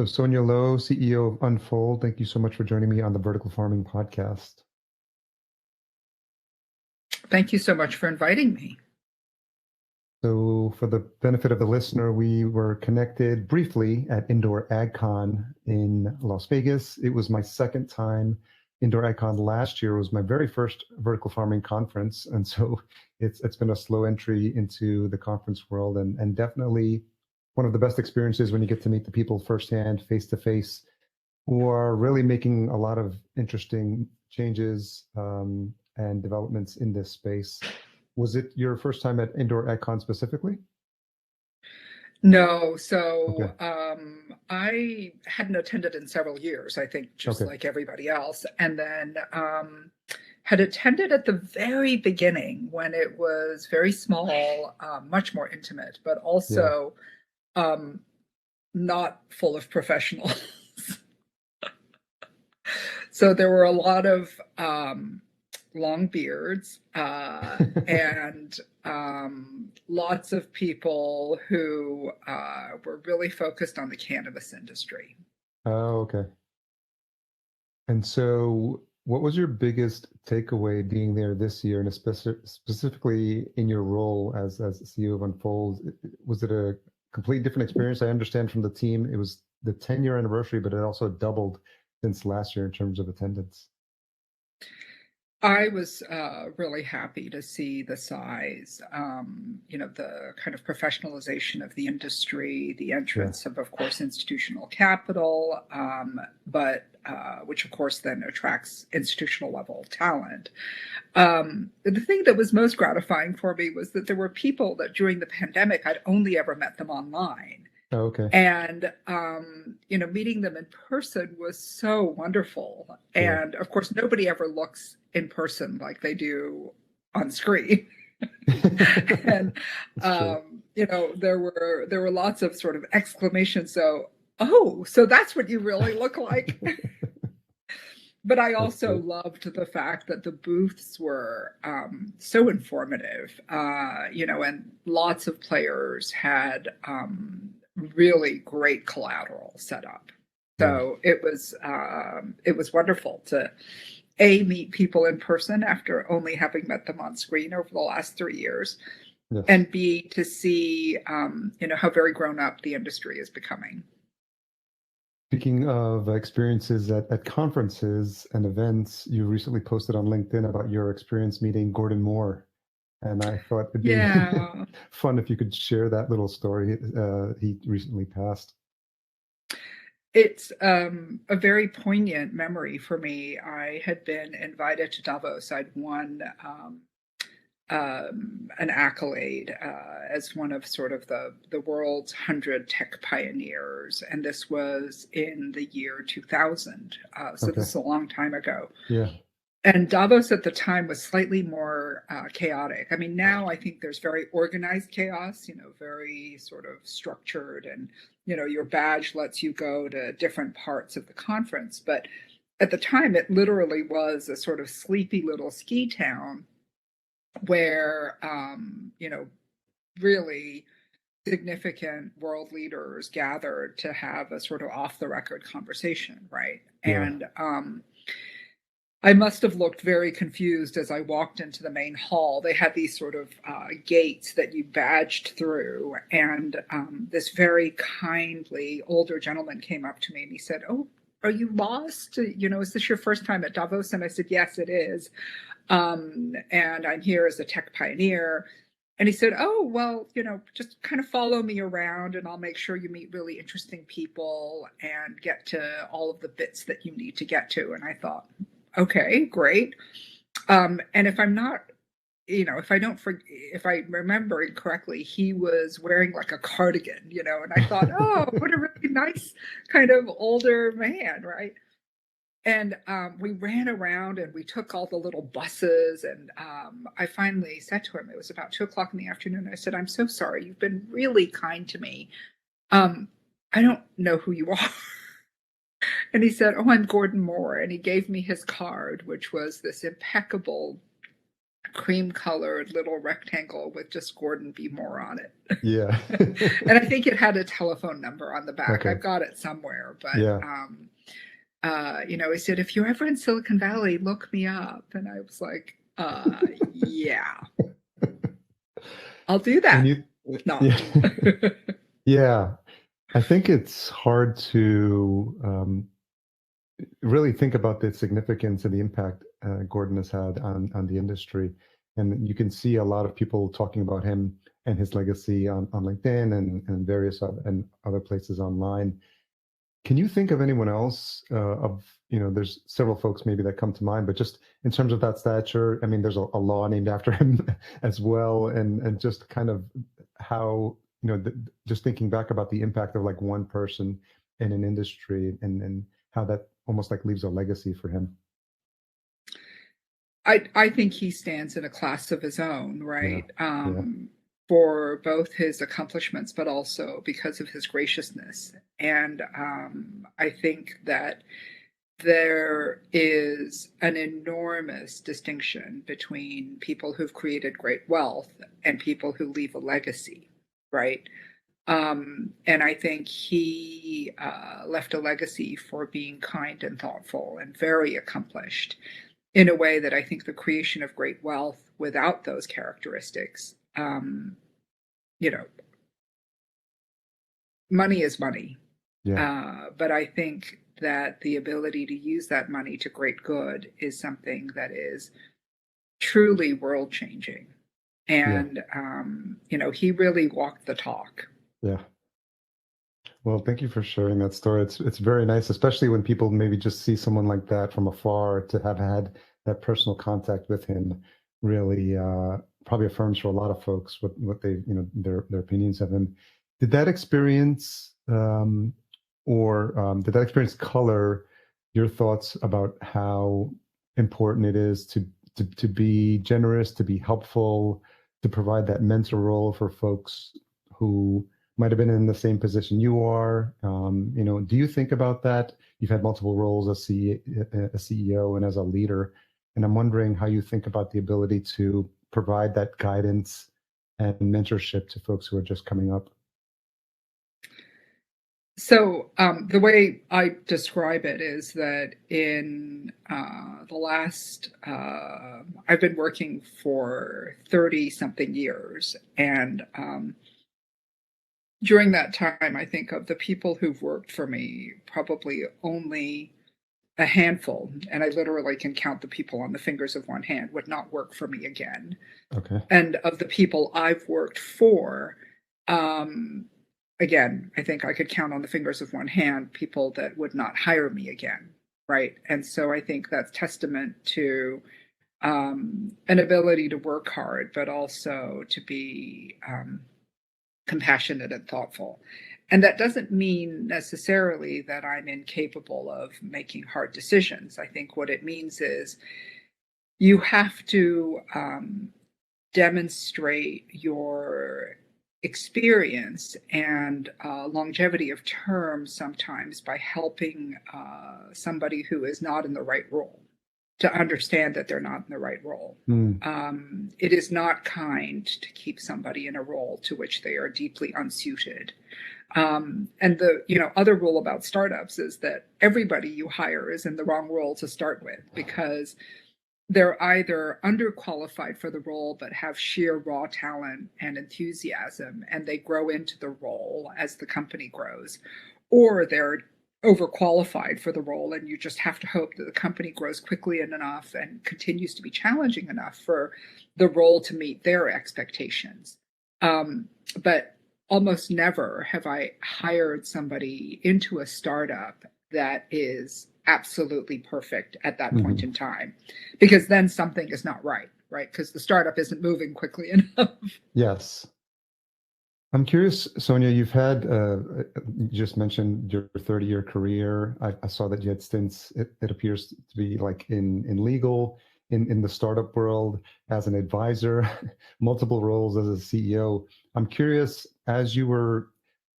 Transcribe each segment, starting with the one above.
So, Sonia Lo, CEO of Unfold, thank you so much for joining me on the Vertical Farming Podcast. Thank you so much for inviting me. So, for the benefit of the listener, we were connected briefly at Indoor AgCon in Las Vegas. It was my second time. Indoor AgCon last year was my very first vertical farming conference, and so it's been a slow entry into the conference world, and definitely one of the best experiences when you get to meet the people firsthand, face to face, who are really making a lot of interesting changes and developments in this space. Was it your first time at Indoor AgCon specifically? No, Okay. so I hadn't attended in several years, I think, just Okay. like everybody else. And then had attended at the very beginning when it was very small, much more intimate, but Yeah. also not full of professionals. So there were a lot of long beards and lots of people who were really focused on the cannabis industry. Oh, okay. And so, what was your biggest takeaway being there this year, and specifically in your role as CEO of Unfold? Was it a completely different experience? I understand from the team it was the 10-year anniversary, but it also doubled since last year in terms of attendance. I was really happy to see the size, the kind of professionalization of the industry, the Yeah. entrance of course, institutional capital, but which, of course, then attracts institutional level talent. The thing that was most gratifying for me was that there were people that during the pandemic, I'd only ever met them online. Oh, okay. And meeting them in person was so wonderful. Yeah. And of course, nobody ever looks in person like they do on screen. And That's true. there were lots of sort of exclamations. So, oh, so that's what you really look like. But I That's also great. loved the fact that the booths were so informative, and lots of players had really great collateral set up. Yeah. So it was wonderful to meet people in person after only having met them on screen over the last 3 years, Yes. and B, to see how very grown up the industry is becoming. Speaking of experiences at conferences and events, you recently posted on LinkedIn about your experience meeting Gordon Moore. And I thought it'd be Yeah. fun if you could share that little story. He recently passed. It's a very poignant memory for me. I had been invited to Davos. I'd won an accolade as one of sort of the world's 100 tech pioneers, and this was in the year 2000. So Okay. this is a long time ago. Yeah. And Davos at the time was slightly more chaotic. I mean, now I think there's very organized chaos, very sort of structured, and, your badge lets you go to different parts of the conference. But at the time, it literally was a sort of sleepy little ski town where, really significant world leaders gathered to have a sort of off the record conversation, right? Yeah. And I must have looked very confused as I walked into the main hall. They had these sort of gates that you badged through, and this very kindly older gentleman came up to me and he said, "Oh, are you lost? Is this your first time at Davos?" And I said, "Yes, it is. And I'm here as a tech pioneer." And he said, "Oh, well, just kind of follow me around and I'll make sure you meet really interesting people and get to all of the bits that you need to get to." And I thought, okay, great. And if I'm not, if I remember correctly, he was wearing like a cardigan, and I thought, oh, what a really nice kind of older man, right? And we ran around and we took all the little buses. And I finally said to him, it was about 2 o'clock in the afternoon. I said, "I'm so sorry. You've been really kind to me. I don't know who you are." And he said, "Oh, I'm Gordon Moore." And he gave me his card, which was this impeccable cream colored little rectangle with just Gordon B. Moore on it. Yeah. And I think it had a telephone number on the back. Okay. I've got it somewhere, but Yeah. he said, if you're ever in Silicon Valley, look me up. And I was like, yeah, I'll do And that. you, No. yeah. Yeah. I think it's hard to really think about the significance and the impact Gordon has had on the industry. And you can see a lot of people talking about him and his legacy on LinkedIn and various other places online. Can you think of anyone else there's several folks maybe that come to mind, but just in terms of that stature, I mean, there's a law named after him as well. And just kind of how, just thinking back about the impact of like one person in an industry and how that almost like leaves a legacy for him. I think he stands in a class of his own, Yeah. right? Yeah. For both his accomplishments, but also because of his graciousness. And I think that there is an enormous distinction between people who've created great wealth and people who leave a legacy, right? And I think he left a legacy for being kind and thoughtful and very accomplished in a way that I think the creation of great wealth without those characteristics, you know, money is money. Yeah. But I think that the ability to use that money to great good is something that is truly world changing. Yeah. And, he really walked the talk. Yeah. Well, thank you for sharing that story. It's very nice, especially when people maybe just see someone like that from afar, to have had that personal contact with him really probably affirms for a lot of folks what they, their opinions of him. Did that experience did that experience color your thoughts about how important it is to be generous, to be helpful, to provide that mentor role for folks who might have been in the same position you are? Do you think about that? You've had multiple roles as a CEO and as a leader, and I'm wondering how you think about the ability to provide that guidance and mentorship to folks who are just coming up. So the way I describe it is that in the last, I've been working for 30 something years. And during that time, I think of the people who've worked for me, probably only a handful, and I literally can count the people on the fingers of one hand, would not work for me again. Okay. And of the people I've worked for, um, again, I think I could count on the fingers of one hand people that would not hire me again, right? And so I think that's testament to an ability to work hard, but also to be compassionate and thoughtful. And that doesn't mean necessarily that I'm incapable of making hard decisions. I think what it means is you have to demonstrate your experience and longevity of term sometimes by helping somebody who is not in the right role to understand that they're not in the right role. It is not kind to keep somebody in a role to which they are deeply unsuited. And the other rule about startups is that everybody you hire is in the wrong role to start with, because they're either underqualified for the role but have sheer raw talent and enthusiasm, and they grow into the role as the company grows, or they're overqualified for the role, and you just have to hope that the company grows quickly enough and continues to be challenging enough for the role to meet their expectations. But almost never have I hired somebody into a startup that is absolutely perfect at that point in time, because then something is not right, because the startup isn't moving quickly enough. Yes. I'm curious, Sonia, you just mentioned your 30-year career. I saw that you had stints, it appears to be like in legal, in the startup world, as an advisor, multiple roles as a CEO. I'm curious, as you were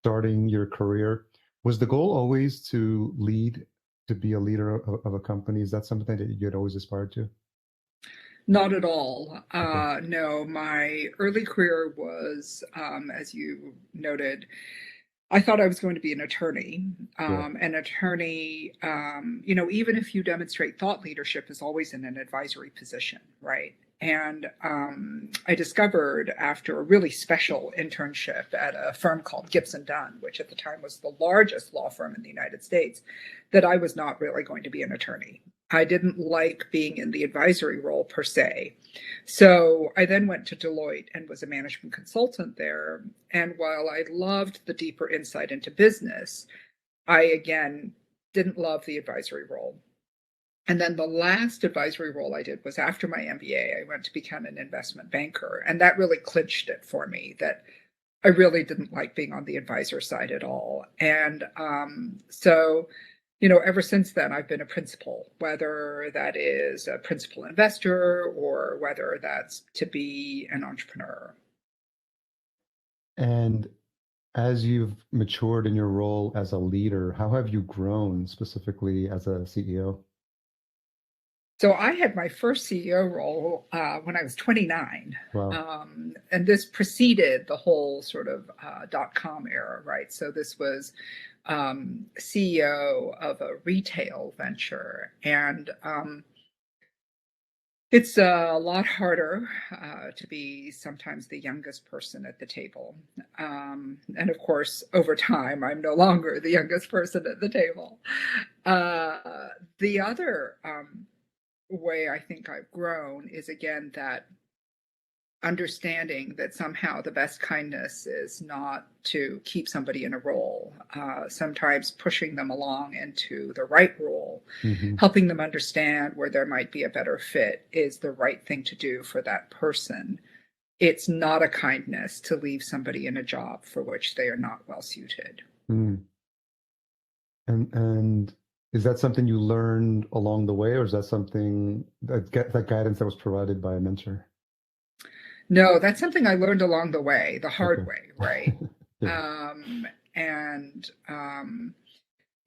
starting your career, was the goal always to lead, to be a leader of a company? Is that something that you had always aspired to? Not at all. Okay. No, my early career was, as you noted, I thought I was going to be an attorney. Yeah. An attorney, even if you demonstrate thought leadership, is always in an advisory position, right? And I discovered after a really special internship at a firm called Gibson Dunn, which at the time was the largest law firm in the United States, that I was not really going to be an attorney. I didn't like being in the advisory role per se. So I then went to Deloitte and was a management consultant there. And while I loved the deeper insight into business, I again didn't love the advisory role. And then the last advisory role I did was after my MBA. I went to become an investment banker. And that really clinched it for me that I really didn't like being on the advisor side at all. And ever since then, I've been a principal, whether that is a principal investor or whether that's to be an entrepreneur. And as you've matured in your role as a leader, how have you grown specifically as a CEO? So I had my first CEO role when I was 29. Wow. And this preceded the whole sort of dot-com era, right? So this was CEO of a retail venture. And it's a lot harder to be sometimes the youngest person at the table. And of course, over time, I'm no longer the youngest person at the table. The other way I think I've grown is again that understanding that somehow the best kindness is not to keep somebody in a role, sometimes pushing them along into the right role, Hmm. helping them understand where there might be a better fit is the right thing to do for that person. It's not a kindness to leave somebody in a job for which they are not well suited. Mm. And is that something you learned along the way, or is that something that guidance that was provided by a mentor? No, that's something I learned along the way, the hard Okay. way, right? Yeah. And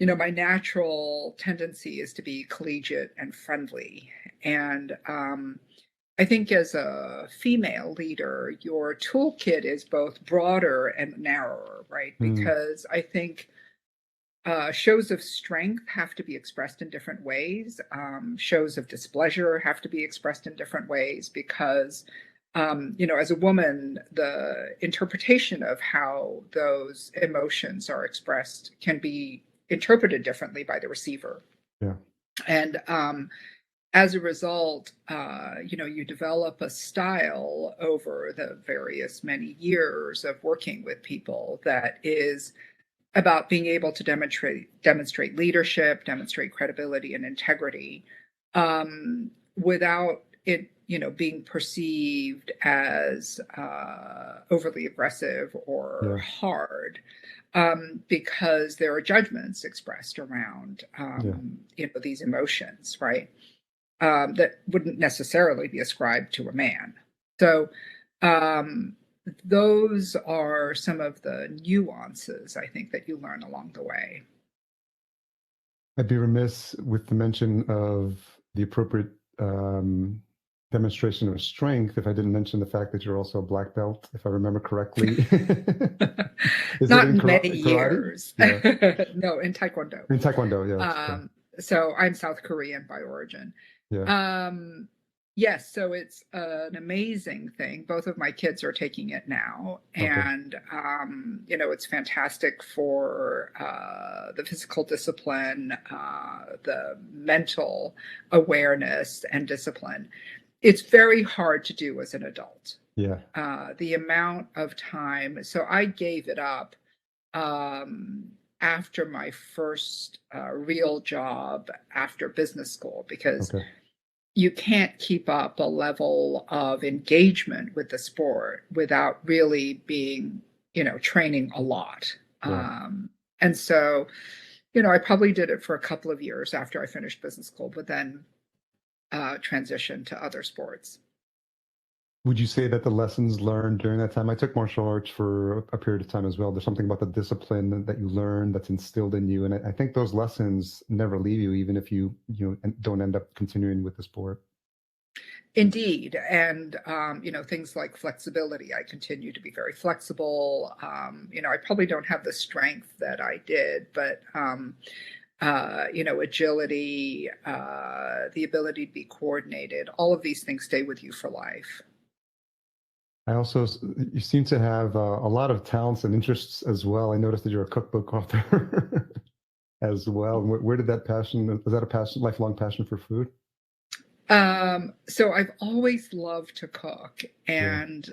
my natural tendency is to be collegiate and friendly. And I think as a female leader, your toolkit is both broader and narrower, right? Mm. Because I think shows of strength have to be expressed in different ways. Shows of displeasure have to be expressed in different ways because, as a woman, the interpretation of how those emotions are expressed can be interpreted differently by the receiver. Yeah. And as a result, you develop a style over the various many years of working with people that is about being able to demonstrate leadership, demonstrate credibility and integrity, without it, being perceived as overly aggressive or Yeah. hard, because there are judgments expressed around, Yeah. these emotions, right? That wouldn't necessarily be ascribed to a man. So, um, those are some of the nuances I think that you learn along the way. I'd be remiss with the mention of the appropriate demonstration of strength if I didn't mention the fact that you're also a black belt, if I remember correctly. Is it Not in in many karate? years. Yeah. No, in Taekwondo. In Taekwondo, yeah. So I'm South Korean by origin. Yeah. Um, yes, so it's an amazing thing. Both of my kids are taking it now, Okay. and it's fantastic for the physical discipline, the mental awareness and discipline. It's very hard to do as an adult. Yeah. The amount of time, so I gave it up after my first real job after business school because Okay. you can't keep up a level of engagement with the sport without really being, training a lot. Yeah. And so, I probably did it for a couple of years after I finished business school, but then transitioned to other sports. Would you say that the lessons learned during that time, I took martial arts for a period of time as well. There's something about the discipline that you learn that's instilled in you. And I think those lessons never leave you, even if you don't end up continuing with the sport. Indeed. And, things like flexibility. I continue to be very flexible. I probably don't have the strength that I did, but, agility, the ability to be coordinated, all of these things stay with you for life. I also, you seem to have a lot of talents and interests as well. I noticed that you're a cookbook author as well. Where did that passion, was that a passion, lifelong passion for food? So I've always loved to cook, Yeah. and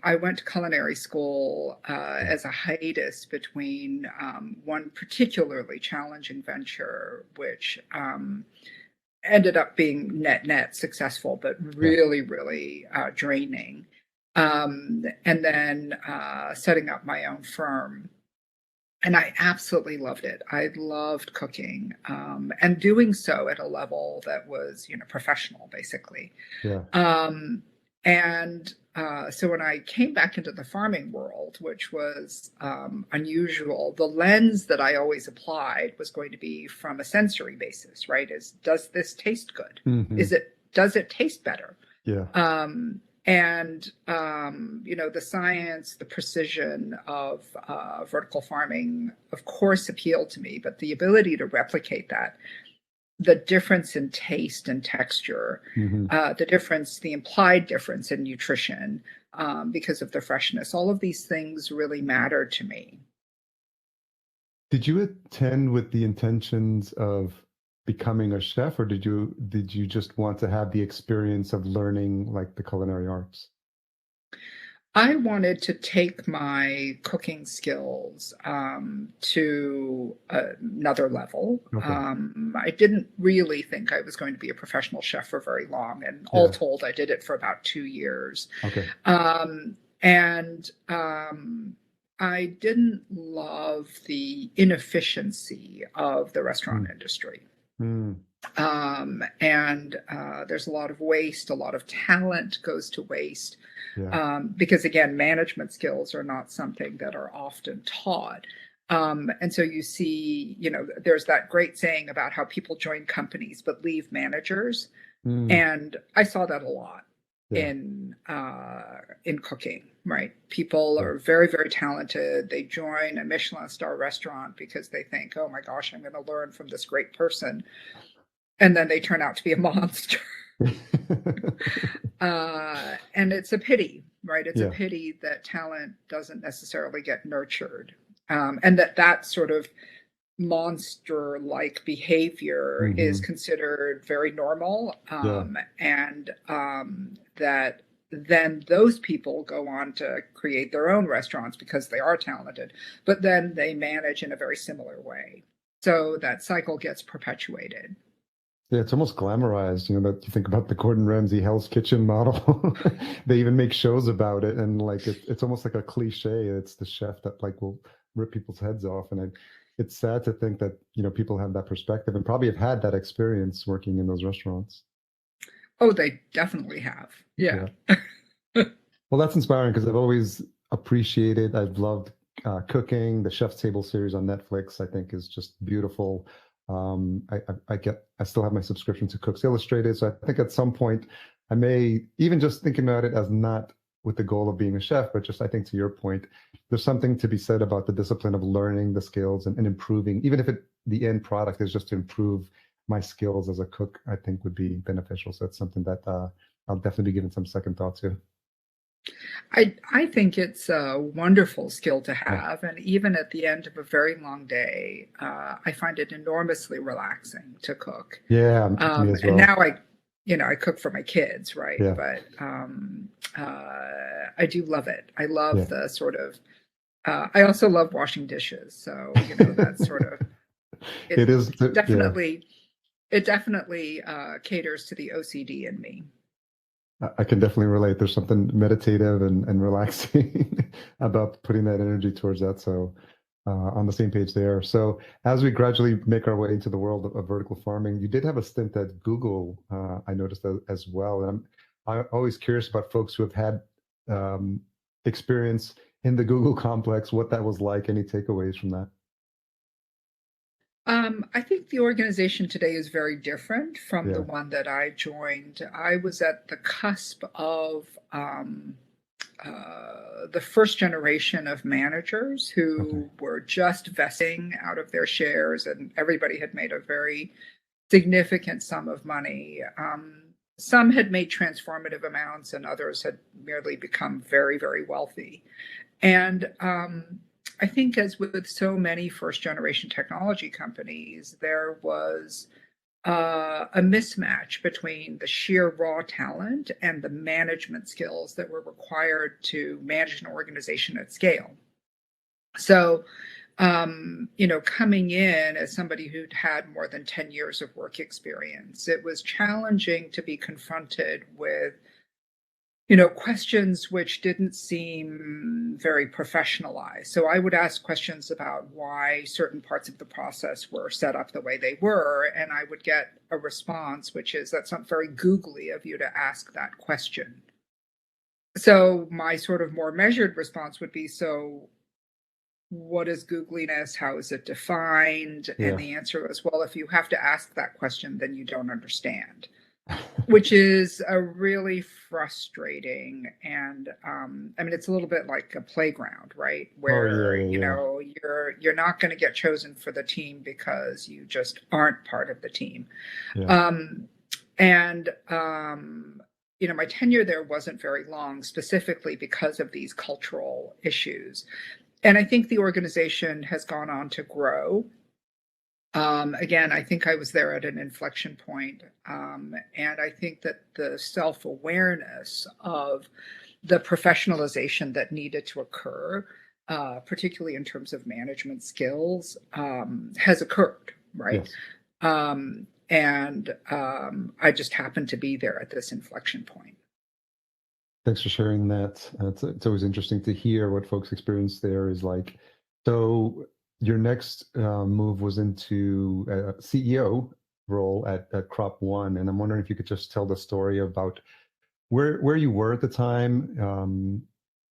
I went to culinary school Yeah. as a hiatus between one particularly challenging venture, which ended up being net successful, but Yeah. really, really draining. And then setting up my own firm. And I absolutely loved it. I loved cooking, and doing so at a level that was, professional, basically. Yeah. Um, so when I came back into the farming world, which was unusual, the lens that I always applied was going to be from a sensory basis, right? Does this taste good? Hmm. Does it taste better? Yeah. The science, the precision of vertical farming, of course, appealed to me, but the ability to replicate that, the difference in taste and texture, Hmm. the implied difference in nutrition, because of the freshness, all of these things really matter to me. Did you attend with the intentions of becoming a chef, or did you just want to have the experience of learning like the culinary arts? I wanted to take my cooking skills to another level. Okay. I didn't really think I was going to be a professional chef for very long, and all Yeah. told, I did it for about 2 years. Okay. And I didn't love the inefficiency of the restaurant Mm. industry. Mm. And there's a lot of waste, a lot of talent goes to waste, Yeah. because again, management skills are not something that are often taught. And so you see, there's that great saying about how people join companies but leave managers, Mm. and I saw that a lot Yeah. in cooking. Right, people Yeah. are very, very talented. They join a Michelin star restaurant because they think, "Oh my gosh, I'm going to learn from this great person," and then they turn out to be a monster. And it's a pity, right? It's a Yeah. pity that talent doesn't necessarily get nurtured, and that sort of monster-like behavior is Hmm. considered very normal, Yeah. and that then those people go on to create their own restaurants because they are talented, but then they manage in a very similar way. So that cycle gets perpetuated. Yeah, it's almost glamorized, that you think about the Gordon Ramsay Hell's Kitchen model. They even make shows about it, and like it's almost like a cliche. It's the chef that like will rip people's heads off, and it's sad to think that people have that perspective and probably have had that experience working in those restaurants. Oh, they definitely have. Yeah. Yeah. Well, that's inspiring because I've always appreciated, I've loved cooking. The Chef's Table series on Netflix, I think, is just beautiful. I still have my subscription to Cooks Illustrated, so I think at some point I may even just thinking about it as not with the goal of being a chef, but just I think to your point, there's something to be said about the discipline of learning the skills and improving, even if the end product is just to improve my skills as a cook, I think would be beneficial. So it's something that I'll definitely be giving some second thought to. I think it's a wonderful skill to Yeah. have, and even at the end of a very long day, I find it enormously relaxing to cook. Yeah, me as And well. now I cook for my kids, right? Yeah. But I do love it. I love Yeah. the sort of. I also love washing dishes, so that sort of It it is, yeah. definitely it definitely caters to the OCD in me. I can definitely relate. There's something meditative and relaxing about putting that energy towards that. So, on the same page there. So, as we gradually make our way into the world of vertical farming, you did have a stint at Google, I noticed as well. And I'm always curious about folks who have had um, experience in the Google complex, what that was like, any takeaways from that? I think the organization today is very different from the Yeah. one that I joined. I was at the cusp of the first generation of managers Okay. who were just vesting out of their shares, and everybody had made a very significant sum of money. Some had made transformative amounts, and others had merely become very, very wealthy. And I think, as with so many first generation technology companies, there was a mismatch between the sheer raw talent and the management skills that were required to manage an organization at scale. So, coming in as somebody who'd had more than 10 years of work experience, it was challenging to be confronted with questions which didn't seem very professionalized. So I would ask questions about why certain parts of the process were set up the way they were, and I would get a response which is, "That's not very googly of you to ask that question." So my sort of more measured response would be, "So what is googliness? How is it defined?" And Yeah. the answer was, "Well, if you have to ask that question, then you don't understand." Which is a really frustrating, and I mean, it's a little bit like a playground, right? Oh, yeah, Where yeah, you're not going to get chosen for the team because you just aren't part of the team. yeah. Um, and my tenure there wasn't very long, specifically because of these cultural issues. And I think the organization has gone on to grow. Again, I think I was there at an inflection point. And I think that the self awareness of the professionalization that needed to occur, particularly in terms of management skills, has occurred, right? Yes. And I just happened to be there at this inflection point. Thanks for sharing that. It's always interesting to hear what folks' experience there is like. So your next move was into a CEO role at Crop One, and I'm wondering if you could just tell the story about where you were at the time,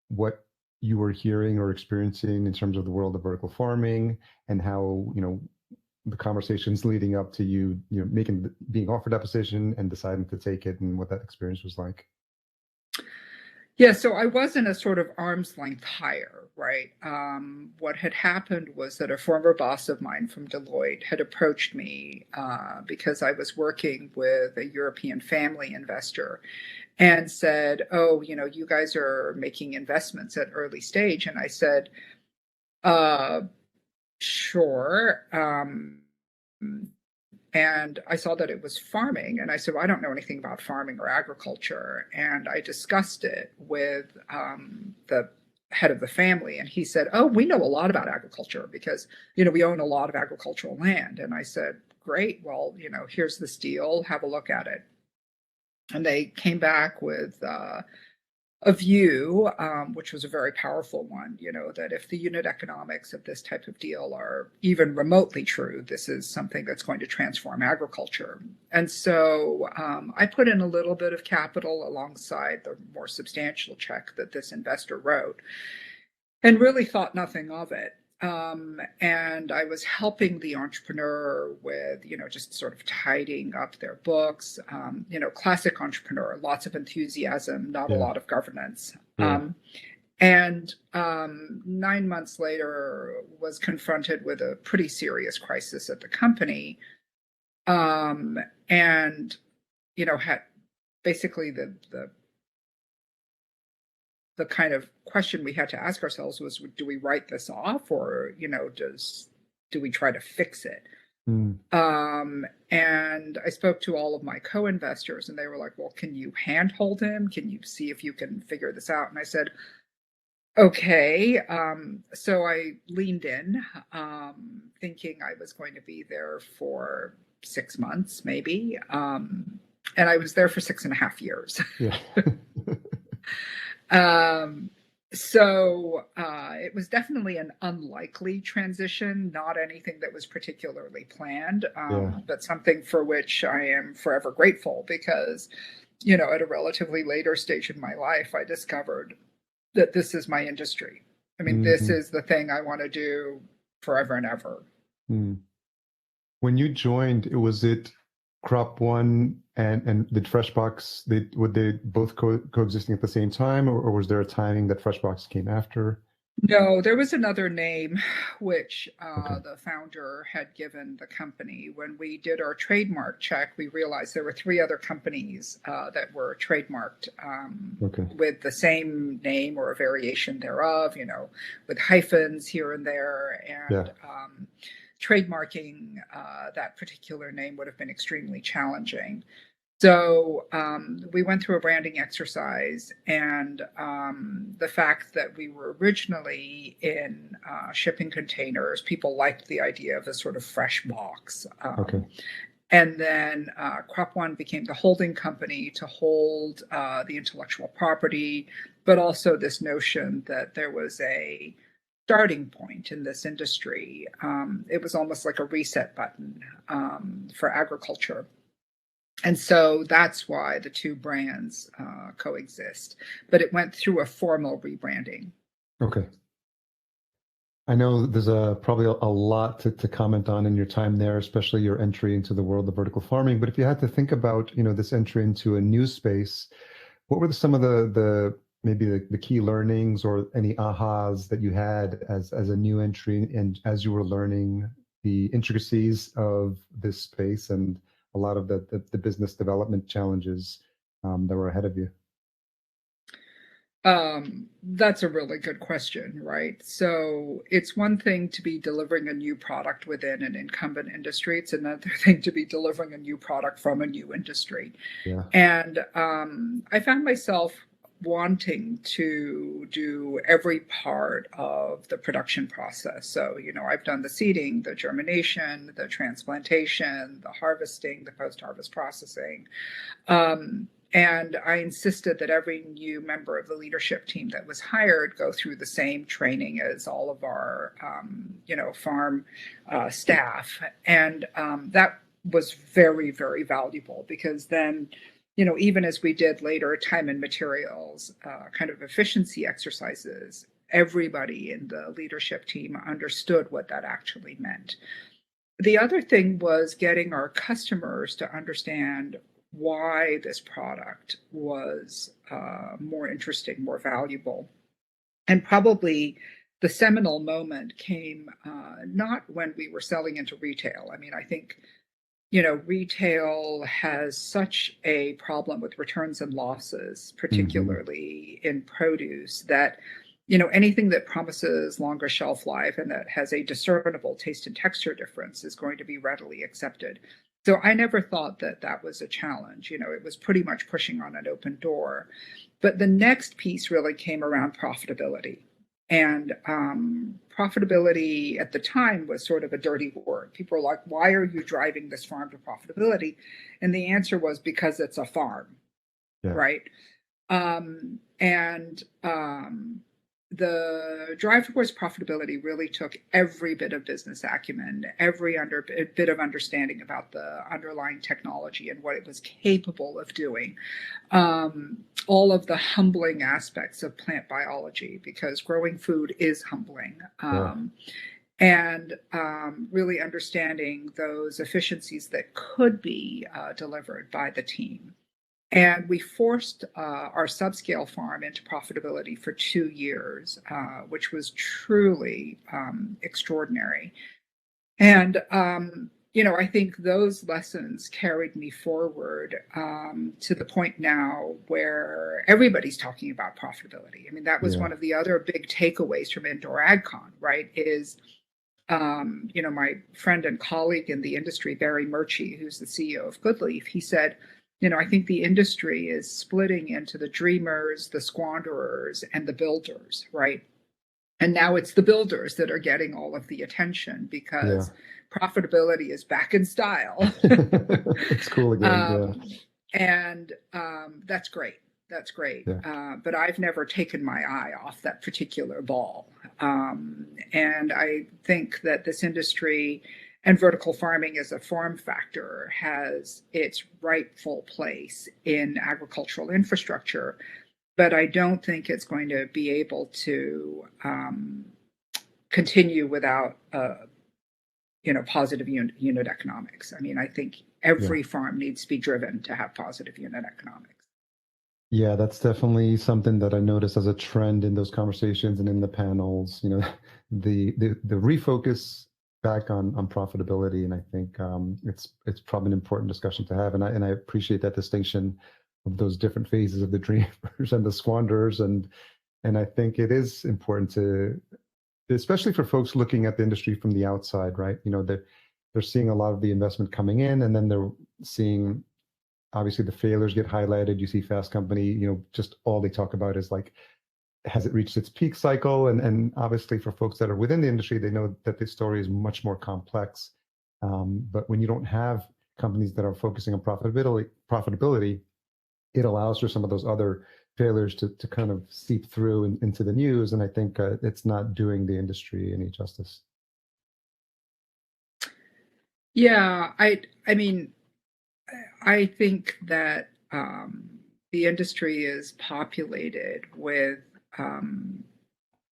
what you were hearing or experiencing in terms of the world of vertical farming, and how the conversations leading up to you making being offered that position and deciding to take it, and what that experience was like. Yeah, so I was in a sort of arm's length hire, right? What had happened was that a former boss of mine from Deloitte had approached me because I was working with a European family investor and said, "Oh, you guys are making investments at early stage." And I said, uh, "Sure." And I saw that it was farming. And I said, "Well, I don't know anything about farming or agriculture." And I discussed it with the head of the family. And he said, "Oh, we know a lot about agriculture because, we own a lot of agricultural land." And I said, "Great. Well, here's this deal. Have a look at it." And they came back with a view, which was a very powerful one, that if the unit economics of this type of deal are even remotely true, this is something that's going to transform agriculture. And so I put in a little bit of capital alongside the more substantial check that this investor wrote, and really thought nothing of it. And I was helping the entrepreneur with, just sort of tidying up their books, classic entrepreneur, lots of enthusiasm, not a Yeah, lot of governance. yeah. And 9 months later was confronted with a pretty serious crisis at the company. And, had basically the kind of question we had to ask ourselves was, do we write this off, or do we try to fix it? Mm, And I spoke to all of my co-investors, and they were like, "Well, can you handhold him? Can you see if you can figure this out?" And I said, "Okay." So I leaned in, thinking I was going to be there for 6 months, maybe. And I was there for 6.5 years. yeah. Um, so it was definitely an unlikely transition, not anything that was particularly planned, Yeah. but something for which I am forever grateful because, at a relatively later stage in my life, I discovered that this is my industry. I mean, this Mhm, is the thing I want to do forever and ever. mm. When you joined, was it Crop One and did Freshbox, would they both coexisting at the same time, or was there a timing that Freshbox came after? No, there was another name which Okay. the founder had given the company. When we did our trademark check, we realized there were three other companies that were trademarked Okay. with the same name or a variation thereof, with hyphens here and there. Yeah. And trademarking that particular name would have been extremely challenging. So we went through a branding exercise, and the fact that we were originally in shipping containers, people liked the idea of a sort of fresh box. Okay. And then Crop One became the holding company to hold the intellectual property, but also this notion that there was a starting point in this industry. It was almost like a reset button for agriculture. And so that's why the two brands coexist. But it went through a formal rebranding. Okay. I know there's probably a lot to comment on in your time there, especially your entry into the world of vertical farming. But if you had to think about, this entry into a new space, what were some of the maybe the key learnings or any ahas that you had as a new entry and as you were learning the intricacies of this space and a lot of the business development challenges that were ahead of you? That's a really good question, right? So it's one thing to be delivering a new product within an incumbent industry. It's another thing to be delivering a new product from a new industry. Yeah. And I found myself wanting to do every part of the production process. So, I've done the seeding, the germination, the transplantation, the harvesting, the post-harvest processing. And I insisted that every new member of the leadership team that was hired go through the same training as all of our, farm staff. And that was very, very valuable because then, even as we did later time and materials kind of efficiency exercises, everybody in the leadership team understood what that actually meant. The other thing was getting our customers to understand why this product was more interesting, more valuable. And probably the seminal moment came not when we were selling into retail. I mean, I think, retail has such a problem with returns and losses, Hmm. particularly in produce, that anything that promises longer shelf life and that has a discernible taste and texture difference is going to be readily accepted. So I never thought that that was a challenge. It was pretty much pushing on an open door. But the next piece really came around profitability. And profitability at the time was sort of a dirty word. People were like, why are you driving this farm to profitability? And the answer was because it's a farm, Yeah. right? And the drive towards profitability really took every bit of business acumen, every bit of understanding about the underlying technology and what it was capable of doing. All of the humbling aspects of plant biology, because growing food is humbling. Yeah. And really understanding those efficiencies that could be delivered by the team. And we forced our subscale farm into profitability for 2 years, which was truly extraordinary. And, I think those lessons carried me forward to the point now where everybody's talking about profitability. I mean, that was Yeah. one of the other big takeaways from Indoor AgCon, right? Is my friend and colleague in the industry, Barry Murchie, who's the CEO of Goodleaf, he said, I think the industry is splitting into the dreamers, the squanderers, and the builders, right? And now it's the builders that are getting all of the attention Yeah. because profitability is back in style. It's cool again. Yeah. um, and that's great. That's great. Yeah. But I've never taken my eye off that particular ball. And I think that this industry and vertical farming as a form factor has its rightful place in agricultural infrastructure. But I don't think it's going to be able to continue without positive unit economics. I mean, I think every farm needs to be driven to have positive unit economics. Yeah, that's definitely something that I noticed as a trend in those conversations and in the panels. The refocus back on profitability, and I think it's probably an important discussion to have. And I appreciate that distinction of those different phases of the dreamers and the squanderers, and I think it is important to, especially for folks looking at the industry from the outside, right? They're seeing a lot of the investment coming in, and then they're seeing obviously the failures get highlighted. You see Fast Company, just all they talk about is like, has it reached its peak cycle? And obviously for folks that are within the industry, they know that this story is much more complex. But when you don't have companies that are focusing on profitability, it allows for some of those other failures to kind of seep through into the news. And I think it's not doing the industry any justice. Yeah, I mean, I think that the industry is populated with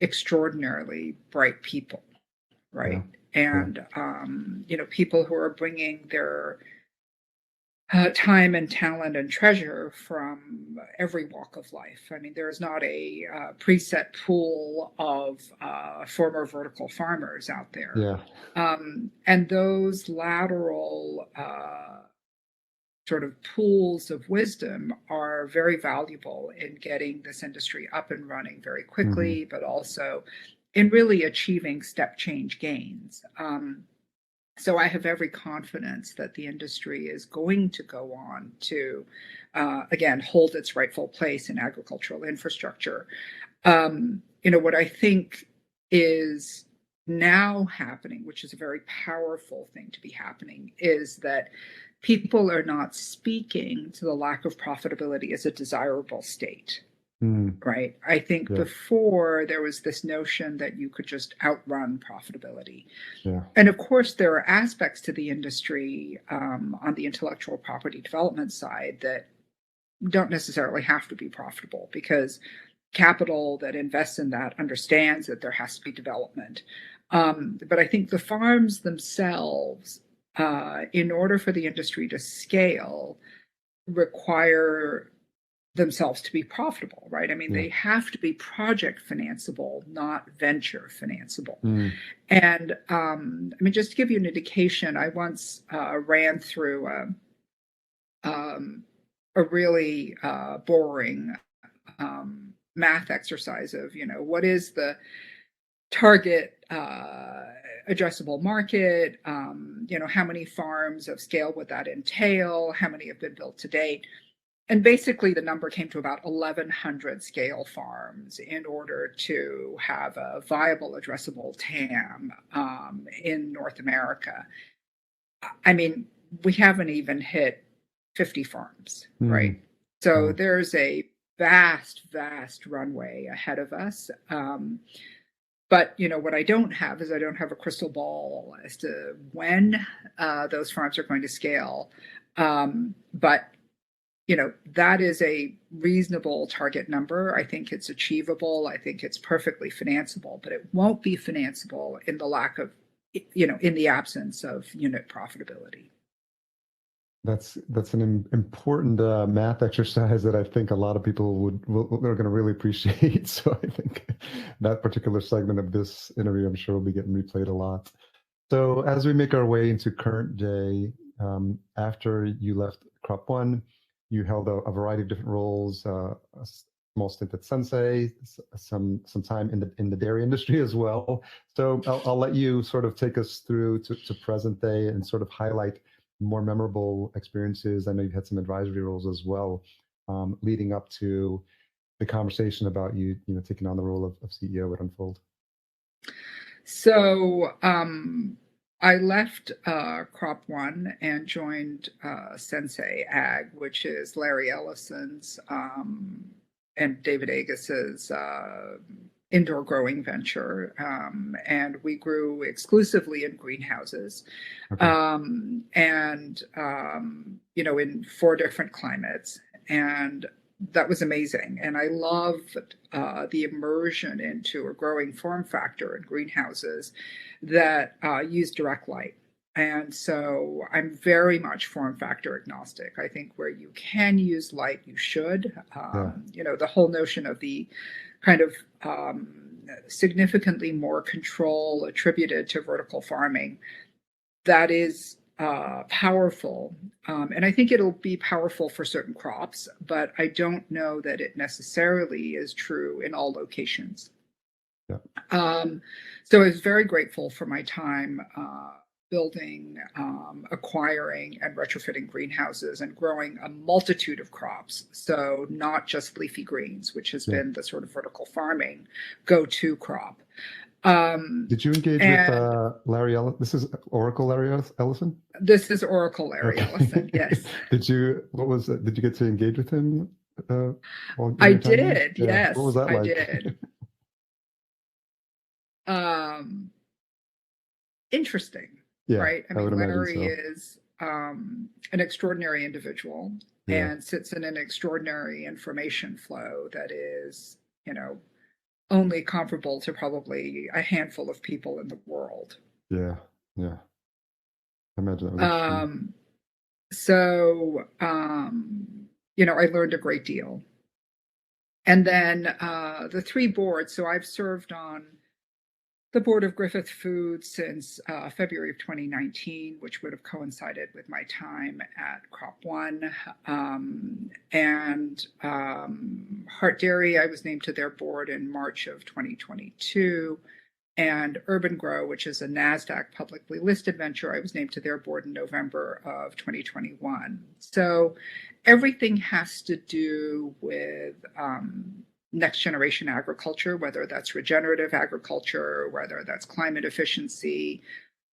extraordinarily bright people, right? Yeah. And people who are bringing their time and talent and treasure from every walk of life. I mean, there is not a preset pool of former vertical farmers out there. Yeah. And those lateral sort of pools of wisdom are very valuable in getting this industry up and running very quickly, but also in really achieving step change gains. So I have every confidence that the industry is going to go on to, again, hold its rightful place in agricultural infrastructure. What I think is now happening, which is a very powerful thing to be happening, is that people are not speaking to the lack of profitability as a desirable state. Right. I think before there was this notion that you could just outrun profitability. Yeah. And of course, there are aspects to the industry on the intellectual property development side that don't necessarily have to be profitable, because capital that invests in that understands that there has to be development. But I think the farms themselves, in order for the industry to scale, require themselves to be profitable, right? I mean, they have to be project financeable, not venture financeable. And I mean, just to give you an indication, I once ran through a really boring math exercise of, what is the target addressable market? How many farms of scale would that entail? How many have been built to date? And basically, the number came to about 1,100 scale farms in order to have a viable addressable TAM in North America. I mean, we haven't even hit 50 farms, right? So there's a vast, vast runway ahead of us. But what I don't have is I don't have a crystal ball as to when those farms are going to scale. But that is a reasonable target number. I think it's achievable. I think it's perfectly financeable, but it won't be financeable in the lack of, in the absence of unit profitability. That's an important math exercise that I think a lot of people are going to really appreciate. So I think that particular segment of this interview, I'm sure, will be getting replayed a lot. So as we make our way into current day, after you left Crop One, you held a variety of different roles, a small stint at Sensei, some time in the dairy industry as well. So I'll let you sort of take us through to present day and sort of highlight more memorable experiences. I know you've had some advisory roles as well, leading up to the conversation about you taking on the role of CEO at Unfold. So I left Crop One and joined Sensei Ag, which is Larry Ellison's and David Agus's indoor growing venture. And we grew exclusively in greenhouses, and in 4 different climates. And that was amazing. And I loved the immersion into a growing form factor in greenhouses that use direct light. And so I'm very much form factor agnostic. I think where you can use light, you should. Yeah. The whole notion of the kind of significantly more control attributed to vertical farming, that is powerful. And I think it'll be powerful for certain crops, but I don't know that it necessarily is true in all locations. Yeah. So I was very grateful for my time building, acquiring, and retrofitting greenhouses and growing a multitude of crops. So not just leafy greens, which has been the sort of vertical farming go-to crop. Did you engage with Larry Ellison? This is Oracle Larry Ellison? This is Oracle Larry Ellison, yes. Did you get to engage with him? I did, yes. What was that like? I did. Interesting, right? I mean, Larry is an extraordinary individual and sits in an extraordinary information flow that is, only comparable to probably a handful of people in the world. Yeah. I imagine that was So, I learned a great deal. And then the three boards, so I've served on the board of Griffith Foods since February of 2019, which would have coincided with my time at Crop One. And Hart Dairy, I was named to their board in March of 2022. And Urban Grow, which is a NASDAQ publicly listed venture, I was named to their board in November of 2021. So everything has to do with next generation agriculture, whether that's regenerative agriculture, whether that's climate efficiency.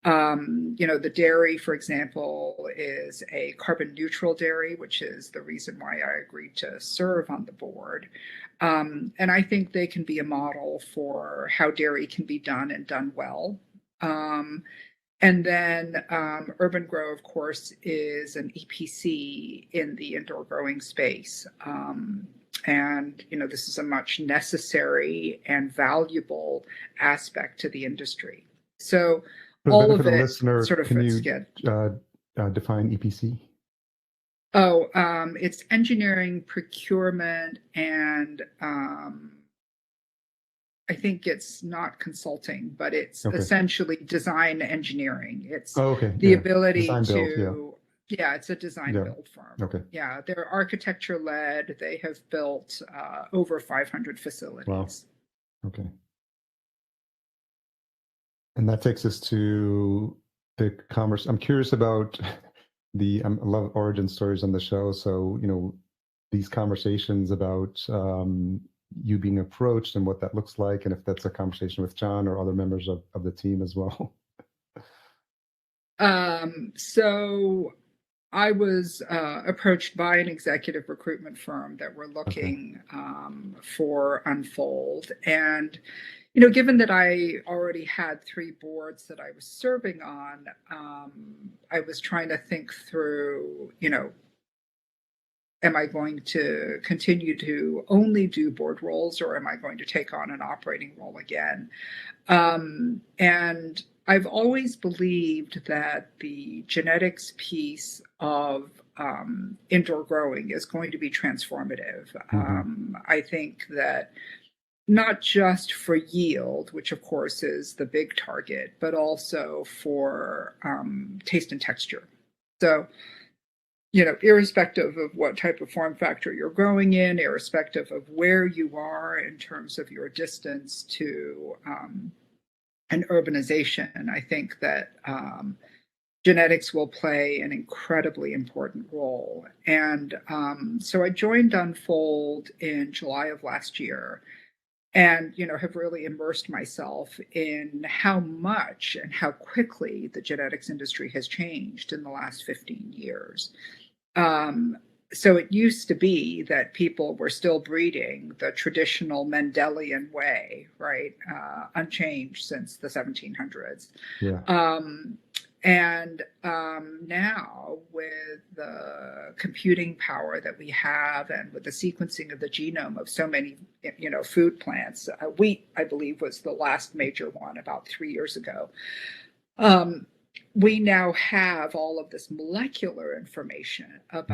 The dairy, for example, is a carbon neutral dairy, which is the reason why I agreed to serve on the board. And I think they can be a model for how dairy can be done and done well. And then Urban Grow, of course, is an EPC in the indoor growing space. And, this is a much necessary and valuable aspect to the industry. So all of it sort of fits together. Define EPC? Oh, it's engineering, procurement, and I think it's not consulting, but it's essentially design engineering. It's the ability to... Yeah, it's a design build firm. Yeah, they're architecture led. They have built over 500 facilities. Wow. Okay. And that takes us to the commerce. I'm curious about I love origin stories on the show. So, these conversations about you being approached and what that looks like, and if that's a conversation with John or other members of the team as well. So I was approached by an executive recruitment firm that were looking for Unfold. And, given that I already had three boards that I was serving on, I was trying to think through, am I going to continue to only do board roles, or am I going to take on an operating role again? And I've always believed that the genetics piece of indoor growing is going to be transformative. I think that not just for yield, which of course is the big target, but also for taste and texture. So, irrespective of what type of form factor you're growing in, irrespective of where you are in terms of your distance to and urbanization, I think that genetics will play an incredibly important role. And so I joined Unfold in July of last year, and have really immersed myself in how much and how quickly the genetics industry has changed in the last 15 years. So it used to be that people were still breeding the traditional Mendelian way, right? Unchanged since the 1700s. Yeah. And now with the computing power that we have and with the sequencing of the genome of so many, food plants, wheat, I believe, was the last major one about 3 years ago. we now have all of this molecular information Mm-hmm.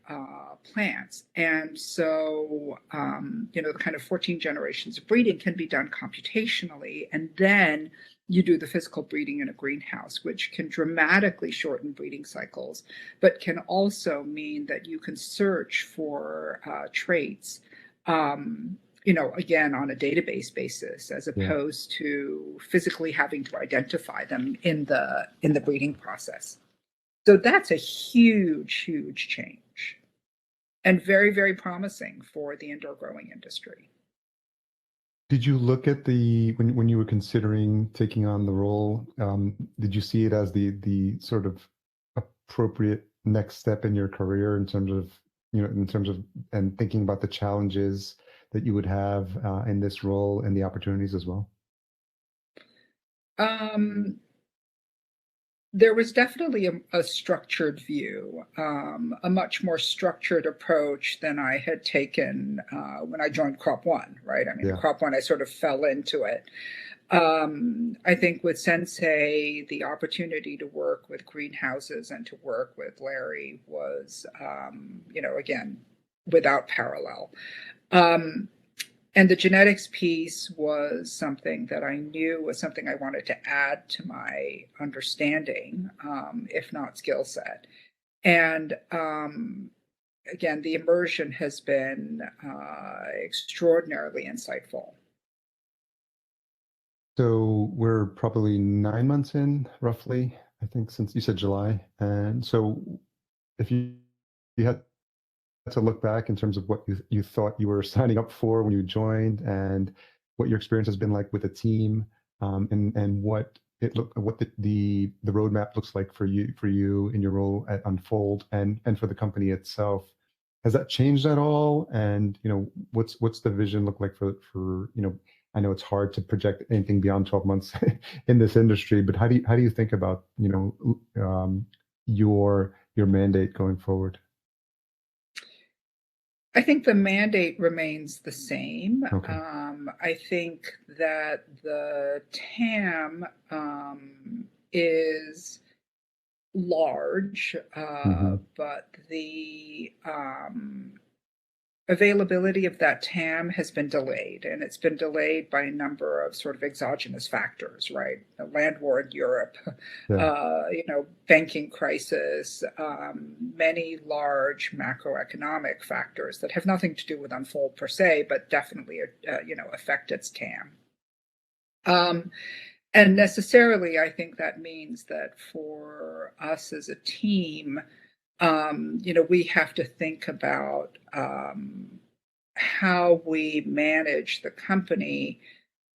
about plants. And so, the kind of 14 generations of breeding can be done computationally. And then you do the physical breeding in a greenhouse, which can dramatically shorten breeding cycles, but can also mean that you can search for traits. Again, on a database basis, as Yeah. opposed to physically having to identify them in the breeding process. So that's a huge, huge change, and very, very promising for the indoor growing industry. Did you look at when you were considering taking on the role, did you see it as the sort of appropriate next step in your career in terms of, and thinking about the challenges that you would have in this role and the opportunities as well? Um, there was definitely a structured view, a much more structured approach than I had taken when I joined Crop One, right? I mean, Yeah. Crop One, I sort of fell into it. I think with Sensei, the opportunity to work with greenhouses and to work with Larry was, again, without parallel. And the genetics piece was something that I knew was something I wanted to add to my understanding, if not skill set. And again, the immersion has been extraordinarily insightful. So we're probably 9 months in, roughly, I think, since you said July. And so if you had to look back in terms of what you thought you were signing up for when you joined, and what your experience has been like with the team, and what the roadmap looks like for you in your role at Unfold, and for the company itself. Has that changed at all? And what's the vision look like for I know it's hard to project anything beyond 12 months in this industry, but how do you think about your mandate going forward? I think the mandate remains the same. Okay. I think that the TAM is large, Hmm. but the availability of that TAM has been delayed, and it's been delayed by a number of sort of exogenous factors, right? The land war in Europe, Yeah. banking crisis, many large macroeconomic factors that have nothing to do with Unfold per se, but definitely, affect its TAM. And necessarily, I think that means that for us as a team, we have to think about how we manage the company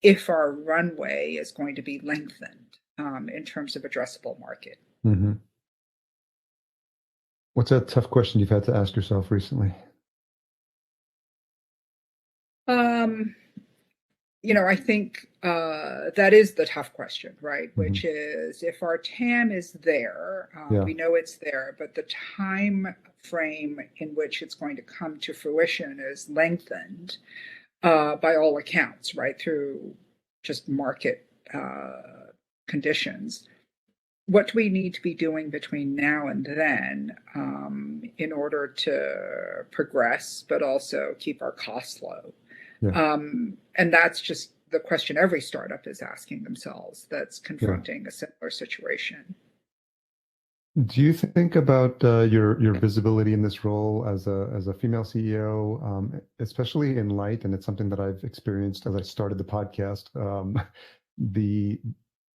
if our runway is going to be lengthened in terms of addressable market. Hmm. What's a tough question you've had to ask yourself recently? Um, I think that is the tough question, right? Hmm. Which is, if our TAM is there, Yeah. we know it's there, but the time frame in which it's going to come to fruition is lengthened by all accounts, right, through just market conditions. What do we need to be doing between now and then in order to progress, but also keep our costs low? Yeah. And that's just the question every startup is asking themselves that's Yeah. confronting a similar situation. Do you think about your visibility in this role as a female CEO, especially in light, and it's something that I've experienced as I started the podcast, the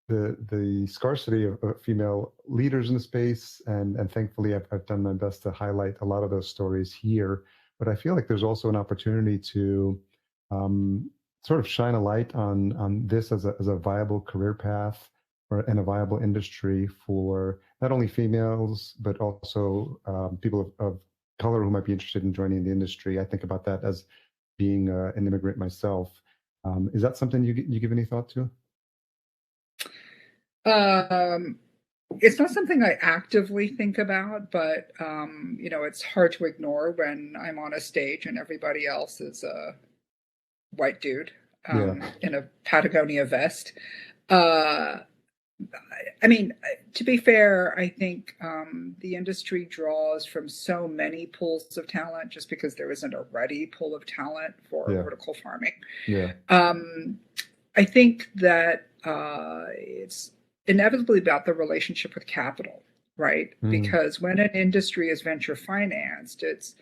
the scarcity of female leaders in the space, and thankfully I've done my best to highlight a lot of those stories here. But I feel like there's also an opportunity to um, sort of shine a light on this as a viable career path, and a viable industry for not only females but also people of color who might be interested in joining the industry. I think about that as being an immigrant myself. Is that something you give any thought to? Um, it's not something I actively think about, but it's hard to ignore when I'm on a stage and everybody else is a white dude Yeah. in a Patagonia vest. Uh, I mean, to be fair, I think the industry draws from so many pools of talent just because there isn't a ready pool of talent for Yeah. vertical farming. Yeah. I think that it's inevitably about the relationship with capital, right? Mm, Because when an industry is venture financed, it's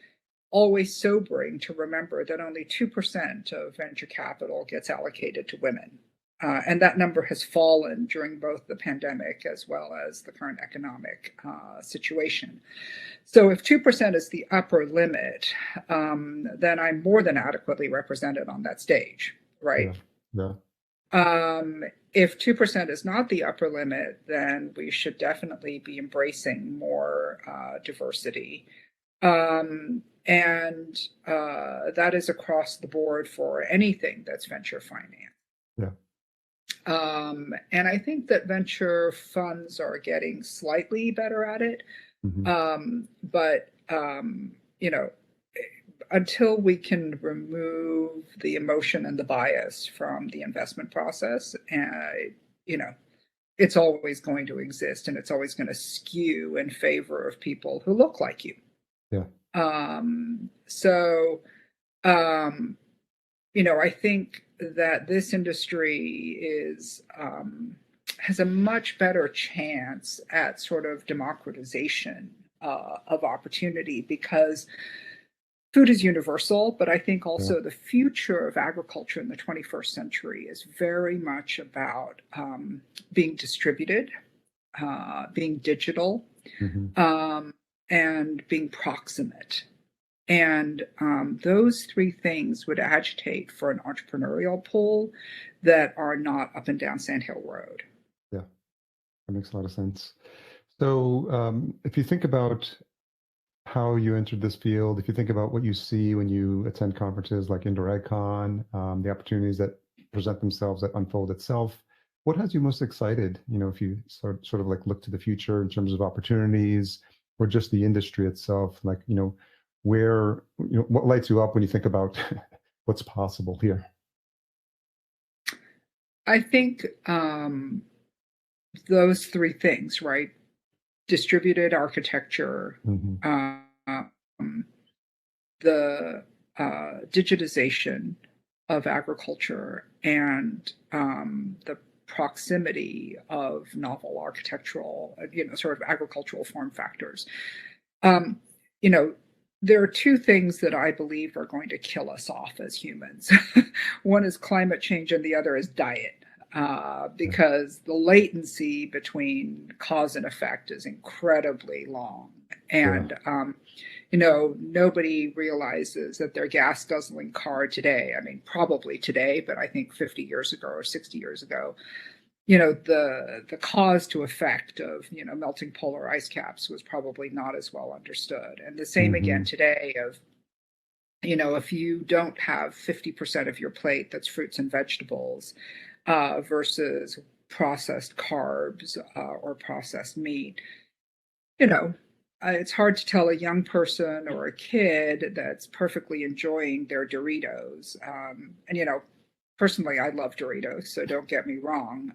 always sobering to remember that only 2% of venture capital gets allocated to women. And that number has fallen during both the pandemic as well as the current economic situation. So, if 2% is the upper limit, then I'm more than adequately represented on that stage, yeah. right? Yeah. If 2% is not the upper limit, then we should definitely be embracing more diversity. And that is across the board for anything that's venture finance. Yeah. And I think that venture funds are getting slightly better at it. Hmm. But, you know, until we can remove the emotion and the bias from the investment process, you know, it's always going to exist and it's always going to skew in favor of people who look like you. Yeah. So, um, I think that this industry has a much better chance at sort of democratization of opportunity because food is universal, but I think Yeah. also the future of agriculture in the 21st century is very much about being distributed, being digital, Hmm. um, and being proximate. And those three things would agitate for an entrepreneurial pool that are not up and down Sand Hill Road. Yeah. That makes a lot of sense. So, if you think about how you entered this field, if you think about what you see when you attend conferences like Indoor AgCon, the opportunities that present themselves that unfold itself, what has you most excited? If you sort of like look to the future in terms of opportunities or just the industry itself, like, where, what lights you up when you think about what's possible here? I think those three things, right? Distributed architecture, Hmm. um, the digitization of agriculture, and the proximity of novel architectural, sort of agricultural form factors. Um, you know, there are two things that I believe are going to kill us off as humans. One is climate change, and the other is diet. Yeah. Because the latency between cause and effect is incredibly long. Yeah. And, nobody realizes that their gas guzzling car today, I mean, probably today, but I think 50 years ago or 60 years ago, the cause to effect of melting polar ice caps was probably not as well understood, and the same again Hmm. today of if you don't have 50% of your plate that's fruits and vegetables versus processed carbs or processed meat, you know it's hard to tell a young person or a kid that's perfectly enjoying their Doritos, and personally I love Doritos, so don't get me wrong,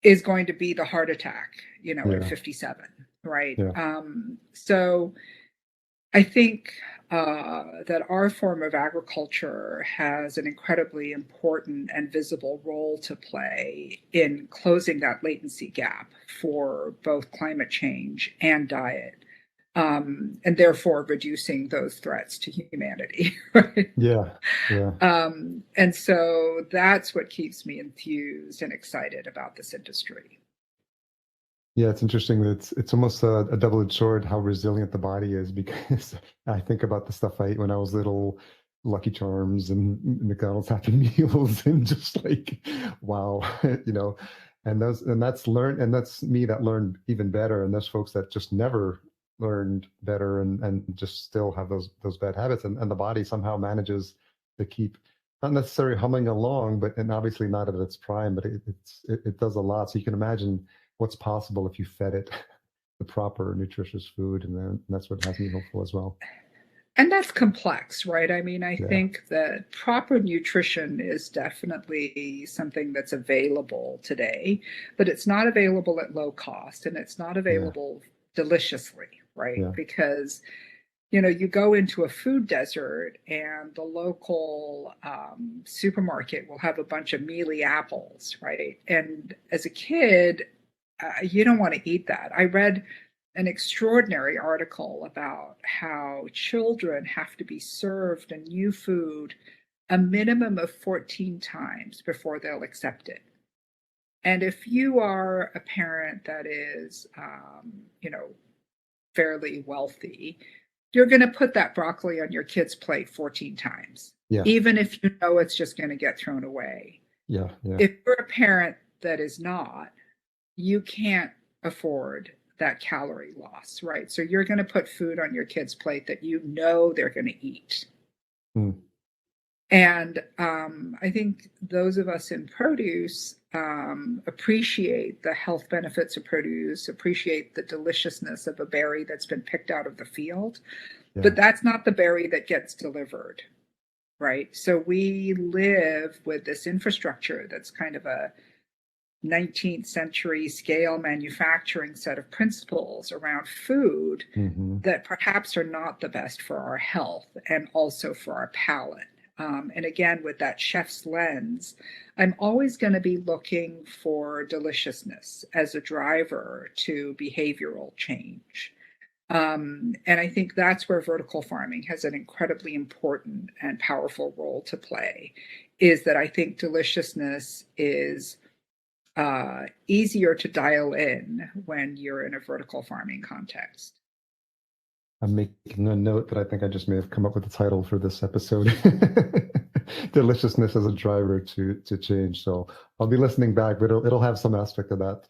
is going to be the heart attack, at Yeah. 57, right? Yeah. So I think that our form of agriculture has an incredibly important and visible role to play in closing that latency gap for both climate change and diet, and therefore reducing those threats to humanity, right? Yeah. Yeah. And so that's what keeps me enthused and excited about this industry. Yeah, it's interesting that it's almost a double-edged sword how resilient the body is, because I think about the stuff I ate when I was little, Lucky Charms and McDonald's Happy Meals, and just like, wow, you know, and that's learned, and that's me that learned even better, and there's folks that just never learned better and just still have those bad habits, and the body somehow manages to keep not necessarily humming along, but and obviously not at its prime, but it does a lot. So you can imagine what's possible if you fed it the proper nutritious food, and then that's what has me hopeful as well. And that's complex, right? I mean, I Yeah, think that proper nutrition is definitely something that's available today, but it's not available at low cost and it's not yeah, available deliciously, right? yeah. Because, you go into a food desert and the local supermarket will have a bunch of mealy apples, right? And as a kid, you don't want to eat that. I read an extraordinary article about how children have to be served a new food a minimum of 14 times before they'll accept it. And if you are a parent that is, fairly wealthy, you're going to put that broccoli on your kid's plate 14 times, Yeah, even if you know it's just going to get thrown away. yeah, yeah. If you're a parent that is not, you can't afford that calorie loss, right? So you're going to put food on your kid's plate that you know they're going to eat. Mm, And I think those of us in produce appreciate the health benefits of produce, appreciate the deliciousness of a berry that's been picked out of the field, yeah. but that's not the berry that gets delivered, right? So we live with this infrastructure that's kind of a 19th century scale manufacturing set of principles around food Hmm. that perhaps are not the best for our health and also for our palate. And again, with that chef's lens, I'm always going to be looking for deliciousness as a driver to behavioral change. And I think that's where vertical farming has an incredibly important and powerful role to play, is that I think deliciousness is easier to dial in when you're in a vertical farming context. I'm making a note that I think I just may have come up with the title for this episode. Deliciousness as a driver to change. So I'll be listening back, but it'll have some aspect of that.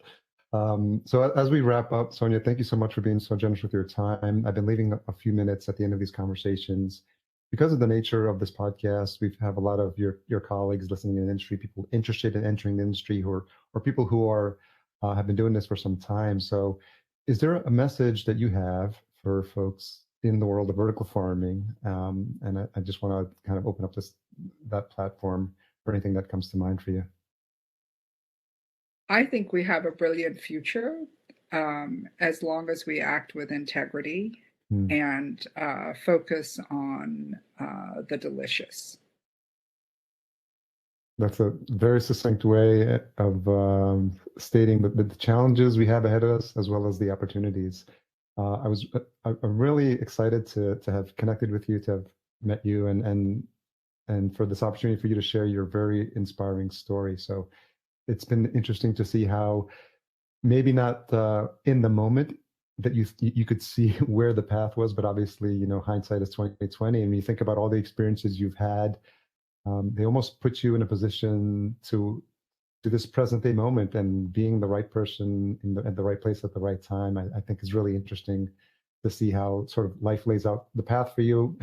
So as we wrap up, Sonia, thank you so much for being so generous with your time. I've been leaving a few minutes at the end of these conversations. Because of the nature of this podcast, we have a lot of your colleagues listening in the industry, people interested in entering the industry, or people who are have been doing this for some time. So, is there a message that you have for folks in the world of vertical farming? And I just want to kind of open up that platform for anything that comes to mind for you. I think we have a brilliant future as long as we act with integrity Hmm. and focus on the delicious. That's a very succinct way of stating the challenges we have ahead of us, as well as the opportunities. I'm really excited to have connected with you, to have met you, and for this opportunity for you to share your very inspiring story. So it's been interesting to see how maybe not in the moment that you could see where the path was, but obviously, hindsight is 2020, and when you think about all the experiences you've had, they almost put you in a position to this present day moment, and being the right person at the right place at the right time. I think is really interesting to see how sort of life lays out the path for you.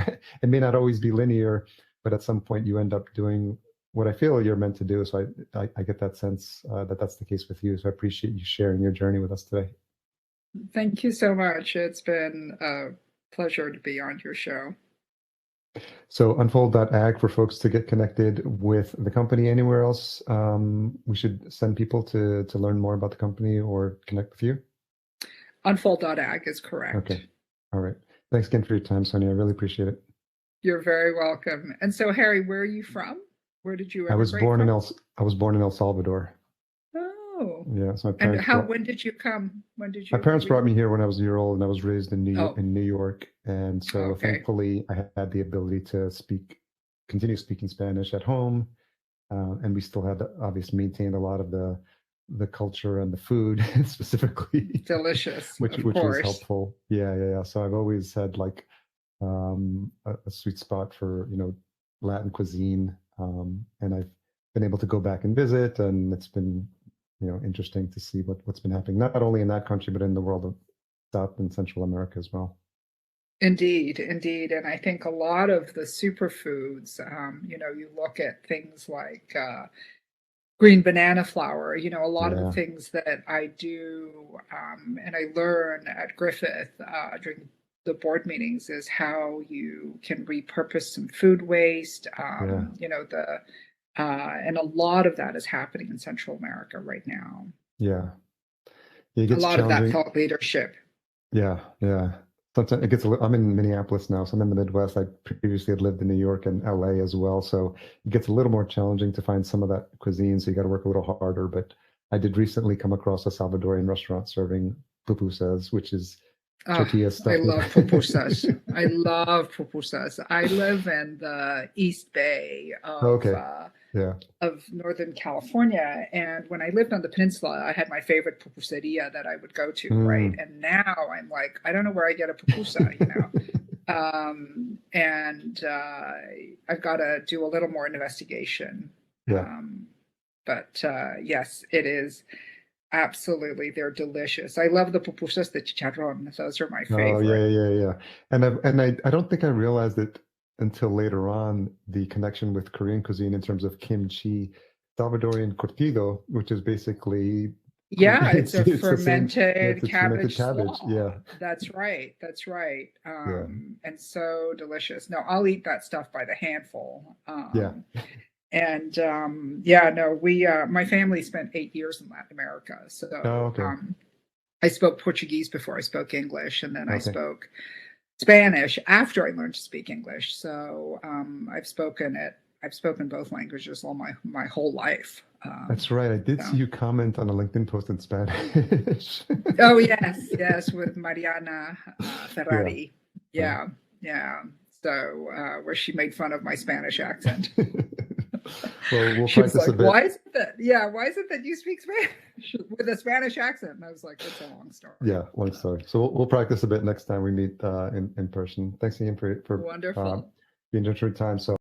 It may not always be linear, but at some point you end up doing what I feel you're meant to do. So I get that sense that that's the case with you. So I appreciate you sharing your journey with us today. Thank you so much. It's been a pleasure to be on your show. So unfold.ag for folks to get connected with the company. Anywhere else we should send people to learn more about the company or connect with you? Unfold.ag is correct. Okay. All right. Thanks again for your time, Sonia. I really appreciate it. You're very welcome. And so, Harry, where are you from? Where did you I was emigrate born in from? I was born in El Salvador. Oh, Yeah, so and when did you come? When did my you parents brought me relocate? here when I was a year old, and I was raised Oh, In New York. And so okay. thankfully I had the ability to continue speaking Spanish at home. And we still had obviously maintained a lot of the culture and the food specifically, Delicious, of which was course. helpful. Yeah, yeah, yeah. So I've always had like a sweet spot for Latin cuisine, and I've been able to go back and visit, and it's been interesting to see what's been happening not only in that country but in the world of South and Central America as well. Indeed, indeed. And I think a lot of the superfoods, you look at things like green banana flour, a lot of the Yeah. things that I do and I learn at Griffith during the board meetings is how you can repurpose some food waste. Yeah. You know, and a lot of that is happening in Central America right now. Yeah. It A gets lot of that challenging. thought leadership. Yeah. Yeah. Sometimes it gets I'm in Minneapolis now, so I'm in the Midwest. I previously had lived in New York and LA as well. So it gets a little more challenging to find some of that cuisine. So you got to work a little harder. But I did recently come across a Salvadorian restaurant serving pupusas, which is Oh, tortillas I stuffed with. love pupusas. I love pupusas. I live in the East Bay Okay. Yeah. of Northern California, and when I lived on the peninsula, I had my favorite pupuseria that I would go to, right? Mm. And now I'm like, I don't know where I get a pupusa, you know. And I've got to do a little more investigation. Yeah. But yes, it is absolutely, they're delicious. I love the pupusas de chicharrón. Those are my Oh yeah, favorite. yeah, yeah. And I don't think I realized it until later on, the connection with Korean cuisine in terms of kimchi, Salvadorian curtido, which is basically Yeah, it's a it's the same. Yeah, fermented it's fermented cabbage cabbage. slaw. Yeah, That's right. That's right. yeah, And so delicious. No, I'll eat that stuff by the handful. yeah. And yeah, no, my family spent 8 years in Latin America. Oh, So okay, I spoke Portuguese before I spoke English, and then I okay. spoke Spanish after I learned to speak English. So I've spoken both languages all my whole life. That's right. I did see So. you comment on a LinkedIn post in Spanish. Oh yes, yes, with Mariana Yeah. Ferrari. Yeah, yeah. So where she made fun of my Spanish accent. Well, we'll She was practice a like, bit. "Why is it that? Yeah, why is it that you speak Spanish with a Spanish accent?" And I was like, "It's a long story." Yeah, long story. So we'll practice a bit next time we meet in person. Thanks again for Wonderful. being your time. So.